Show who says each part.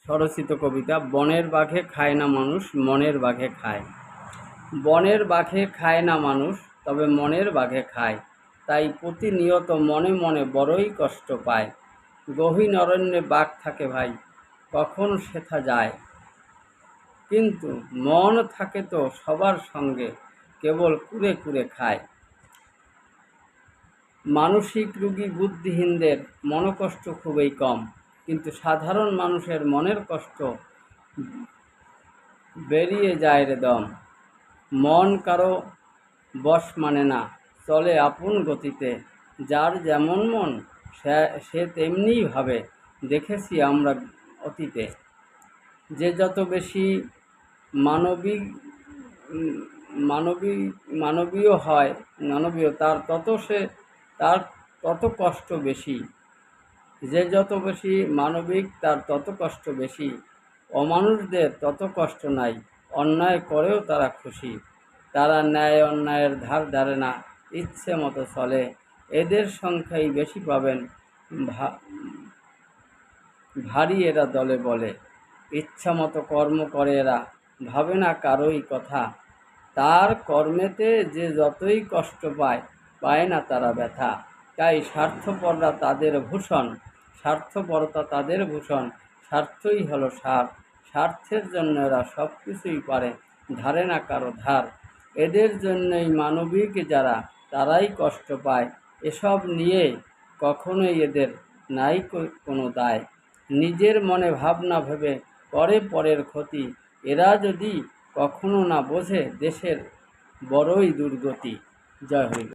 Speaker 1: স্বরচিত কবিতা। বনের বাঘে খায় না মানুষ, মনের বাঘে খায়। বনের বাঘে খায় না মানুষ, তবে মনের বাঘে খায়। তাই প্রতিনিয়ত মনে মনে বড়ই কষ্ট পায়। গহীন অরণ্যে বাঘ থাকে ভাই, কখন সেথা যায়। কিন্তু মন থাকে তো সবার সঙ্গে, কেবল কুরে কুরে খায়। মানসিক রোগী বুদ্ধিহীনদের মনকষ্ট খুবই কম, কিন্তু সাধারণ মানুষের মনের কষ্ট বেরিয়ে যায় রে দম। মন কারো বশ মানে না, চলে আপন গতিতে। যার যেমন মন সে তেমনিই ভাবে, দেখেছি আমরা অতীতে। যে যত বেশি মানবিক মানবীয় হয়, তার তত কষ্ট বেশি। যে যত বেশি মানবিক তার তত কষ্ট বেশি। অমানুষদের তত কষ্ট নাই, অন্যায় করেও তারা খুশি। তারা ন্যায় অন্যায়ের ধার ধারে না, ইচ্ছে মতো চলে। এদের সংখ্যাই বেশি পাবেন ভারী এরা দলে বলে। ইচ্ছা মতো কর্ম করে এরা, ভাবে না কারোই কথা। তার কর্মেতে যে যতই কষ্ট পায়, পায় না তারা ব্যথা। তাই স্বার্থপরতা তাদের ভূষণ। স্বার্থই হলো সার, স্বার্থের জন্য এরা সব কিছুই পারে, ধারে না কারো ধার। এদের জন্যই মানবিক যারা, তারাই কষ্ট পায়। এসব নিয়ে কখনোই এদের নাই কোনো দায়। নিজের মনে ভাবনা ভেবে করে পরের ক্ষতি। এরা যদি কখনো না বোঝে, দেশের বড়ই দুর্গতি। জয় হরি।